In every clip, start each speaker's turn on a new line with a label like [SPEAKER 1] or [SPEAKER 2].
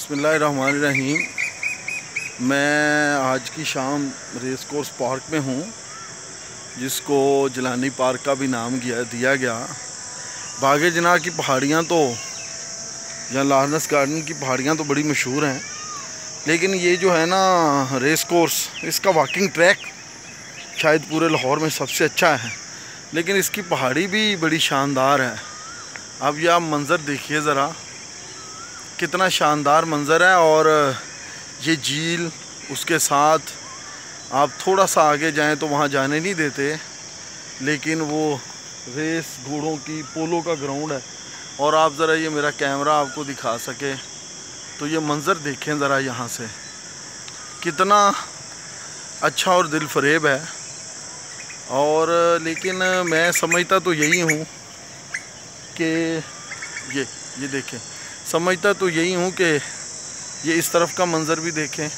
[SPEAKER 1] बिस्मिल्लाहिर्रहमानिर्रहीम। मैं आज की शाम रेस कोर्स पार्क में हूँ, जिसको जिलानी पार्क का भी नाम दिया गया। बागे जना की पहाड़ियाँ तो या लारनस गार्डन की पहाड़ियाँ तो बड़ी मशहूर हैं, लेकिन ये जो है ना रेस कोर्स, इसका वॉकिंग ट्रैक शायद पूरे लाहौर में सबसे अच्छा है, लेकिन इसकी पहाड़ी भी बड़ी शानदार है। अब ये आप मंज़र देखिए ज़रा, कितना शानदार मंज़र है। और ये झील, उसके साथ आप थोड़ा सा आगे जाएं तो वहाँ जाने नहीं देते, लेकिन वो रेस घोड़ों की पोलो का ग्राउंड है। और आप ज़रा ये मेरा कैमरा आपको दिखा सके तो ये मंज़र देखें ज़रा, यहाँ से कितना अच्छा और दिल फरेब है। और लेकिन मैं समझता तो यही हूँ कि ये देखें, समझता तो यही हूँ कि ये इस तरफ का मंज़र भी देखें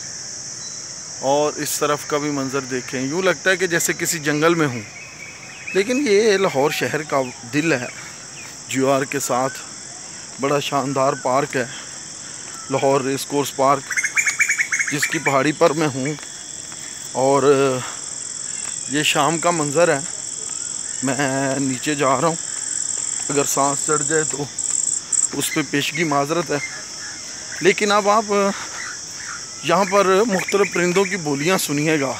[SPEAKER 1] और इस तरफ का भी मंज़र देखें। यूँ लगता है कि जैसे किसी जंगल में हूँ, लेकिन ये लाहौर शहर का दिल है। जीआर के साथ बड़ा शानदार पार्क है, लाहौर रेस कोर्स पार्क, जिसकी पहाड़ी पर मैं हूँ। और ये शाम का मंज़र है। मैं नीचे जा रहा हूँ, अगर सांस चढ़ जाए तो उस पर पेशगी माजरत है। लेकिन अब आप यहाँ पर मुख्तलिफ़ परिंदों की बोलियाँ सुनिएगा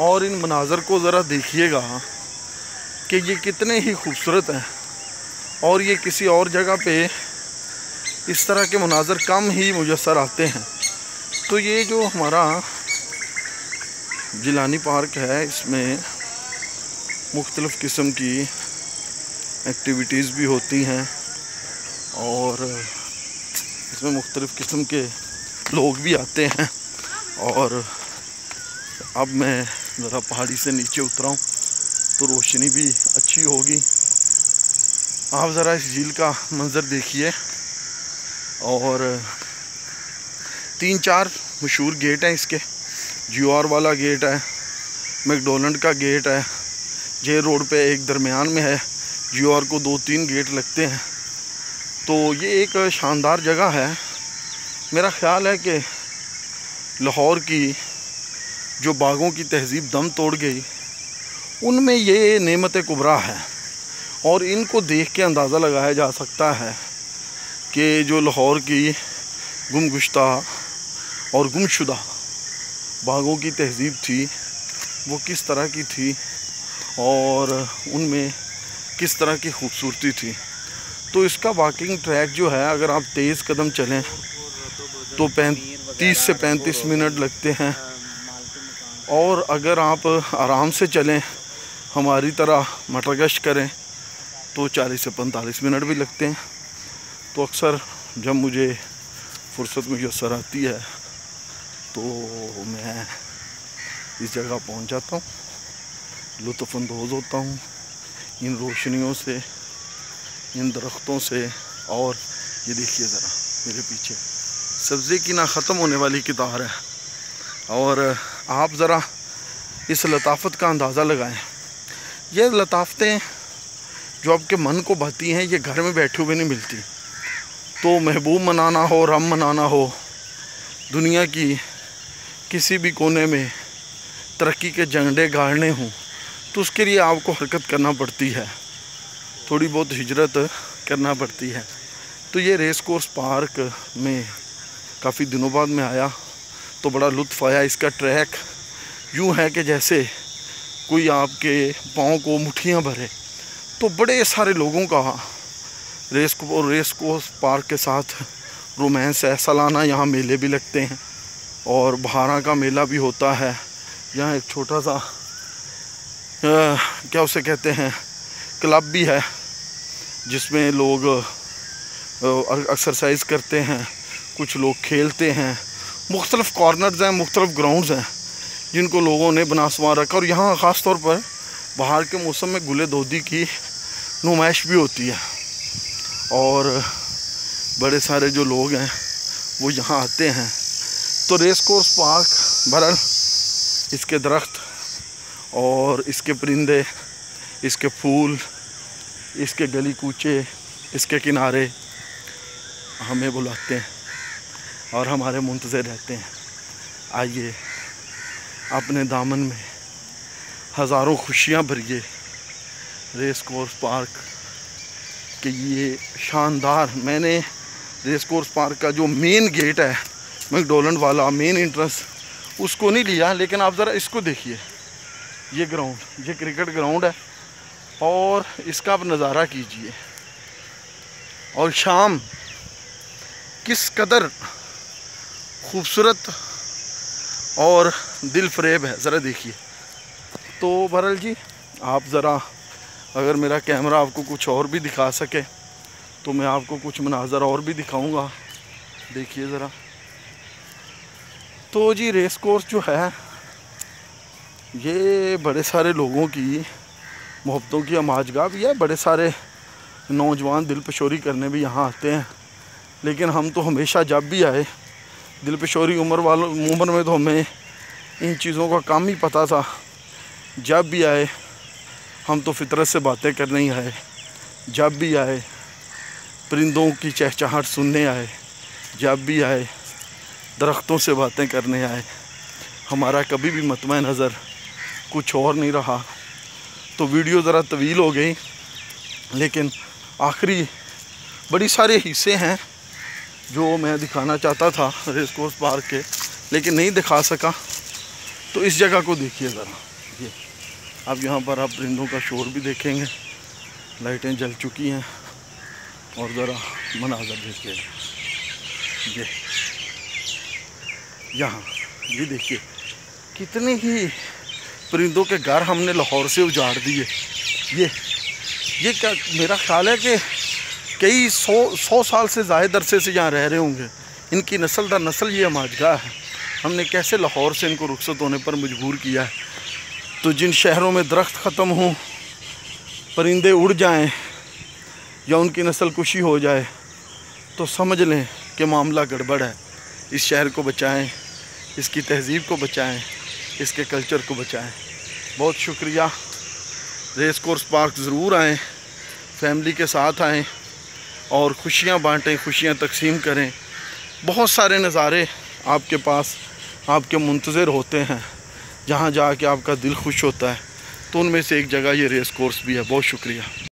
[SPEAKER 1] और इन मनाज़र को ज़रा देखिएगा कि ये कितने ही खूबसूरत हैं। और ये किसी और जगह पे इस तरह के मनाज़र कम ही मुयस्सर आते हैं। तो ये जो हमारा जिलानी पार्क है, इसमें मुख्तलिफ़ किस्म की एक्टिविटीज़ भी होती हैं और इसमें मुख्तलिफ़ किस्म के लोग भी आते हैं। और अब मैं ज़रा पहाड़ी से नीचे उतरा हूँ तो रोशनी भी अच्छी होगी। आप ज़रा इस झील का मंज़र देखिए। और 3-4 मशहूर गेट हैं इसके। जीआर वाला गेट है, मैकडोनल्ड का गेट है, जे रोड पे एक दरमियान में है। जीआर को 2-3 गेट लगते हैं। तो ये एक शानदार जगह है। मेरा ख़्याल है कि लाहौर की जो बागों की तहज़ीब दम तोड़ गई, उनमें ये नेमत कुबरा है। और इनको देख के अंदाज़ा लगाया जा सकता है कि जो लाहौर की गुमगुश्ता और गुमशुदा बागों की तहज़ीब थी, वो किस तरह की थी और उनमें किस तरह की खूबसूरती थी। तो इसका वॉकिंग ट्रैक जो है, अगर आप तेज़ कदम चलें तो 30 से 35 मिनट लगते हैं। और अगर आप आराम से चलें, हमारी तरह मटरगश्त करें, तो 40 से 45 मिनट भी लगते हैं। तो अक्सर जब मुझे फुर्सत मुयस्सर आती है तो मैं इस जगह पहुंच जाता हूं, लुत्फ़अंदोज़ होता हूं इन रोशनियों से, इन दरख्तों से। और ये देखिए ज़रा मेरे पीछे सब्ज़ी की ना ख़त्म होने वाली कितार है। और आप ज़रा इस लताफ़त का अंदाज़ा लगाएं। ये लताफ़तें जो आपके मन को भाती हैं, ये घर में बैठे हुए नहीं मिलती। तो महबूब मनाना हो, रम मनाना हो, दुनिया की किसी भी कोने में तरक्की के झंडे गाड़ने हों, तो उसके लिए आपको हरकत करना पड़ती है, थोड़ी बहुत हिजरत करना पड़ती है। तो ये रेस कोर्स पार्क में काफ़ी दिनों बाद मैं आया तो बड़ा लुत्फ़ आया। इसका ट्रैक यूँ है कि जैसे कोई आपके पाँव को मुट्ठियाँ भरे। तो बड़े सारे लोगों का रेस कोर्स पार्क के साथ रोमांस है। सालाना यहाँ मेले भी लगते हैं और बहारा का मेला भी होता है। यहाँ एक छोटा सा क्या उसे कहते हैं, क्लब भी है, जिसमें लोग एक्सरसाइज करते हैं, कुछ लोग खेलते हैं। मुख्तलिफ़ कॉर्नर्स हैं, मुख्तलिफ़ ग्राउंड्स हैं जिनको लोगों ने बना संवार रखा। और यहाँ ख़ास तौर पर बाहर के मौसम में गुले दोदी की नुमाइश भी होती है। और बड़े सारे जो लोग हैं वो यहाँ आते हैं। तो रेस कोर्स पार्क बहरहाल, इसके दरख्त और इसके परिंदे, इसके फूल, इसके गली कूचे, इसके किनारे हमें बुलाते हैं। और हमारे मुंतज़िर रहते हैं। आइए अपने दामन में हज़ारों खुशियाँ भरिए रेस कोर्स पार्क के ये शानदार। मैंने रेस कोर्स पार्क का जो मेन गेट है मैकडॉनल्ड वाला मेन एंट्रेंस उसको नहीं लिया, लेकिन आप ज़रा इसको देखिए। ये ग्राउंड, ये क्रिकेट ग्राउंड है और इसका आप नज़ारा कीजिए। और शाम किस कदर खूबसूरत और दिल फरेब है, ज़रा देखिए। तो बहरहाल जी, आप ज़रा अगर मेरा कैमरा आपको कुछ और भी दिखा सके तो मैं आपको कुछ मनाज़र और भी दिखाऊंगा। देखिए ज़रा। तो जी रेस कोर्स जो है ये बड़े सारे लोगों की मोहब्बतों की अमाजगाह भी है। बड़े सारे नौजवान दिलपशोरी करने भी यहाँ आते हैं, लेकिन हम तो हमेशा जब भी आए दिलपशोरी उम्र में तो हमें इन चीज़ों का काम ही पता था। जब भी आए हम तो फितरत से बातें करने ही आए। जब भी आए परिंदों की चहचहाहट सुनने आए। जब भी आए दरख्तों से बातें करने आए। हमारा कभी भी मतमा नज़र कुछ और नहीं रहा। तो वीडियो ज़रा तवील हो गई, लेकिन आखिरी बड़ी सारे हिस्से हैं जो मैं दिखाना चाहता था रेस कोर्स पार्क के, लेकिन नहीं दिखा सका। तो इस जगह को देखिए ज़रा। ये अब यहाँ पर आप परिंदों का शोर भी देखेंगे। लाइटें जल चुकी हैं और ज़रा मनाज़र देखिए। ये यहाँ ये देखिए कितने ही परिंदों के घर हमने लाहौर से उजाड़ दिए। ये क्या, मेरा ख्याल है कि कई सौ साल से ज़ायद अरसे से यहाँ रह रहे होंगे। इनकी नस्ल दर नस्ल ये अमाजगाह है। हमने कैसे लाहौर से इनको रुखसत होने पर मजबूर किया है। तो जिन शहरों में दरख्त ख़त्म हों, परिंदे उड़ जाएं या उनकी नस्ल कुशी हो जाए तो समझ लें कि मामला गड़बड़ है। इस शहर को बचाएं, इसकी तहज़ीब को बचाएं, इसके कल्चर को बचाएं। बहुत शुक्रिया। रेस कोर्स पार्क ज़रूर आएँ, फैमिली के साथ आएँ और खुशियाँ बांटें, खुशियाँ तकसीम करें। बहुत सारे नज़ारे आपके पास आपके मुंतज़िर होते हैं जहाँ जाके आपका दिल खुश होता है। तो उनमें से एक जगह ये रेस कोर्स भी है। बहुत शुक्रिया।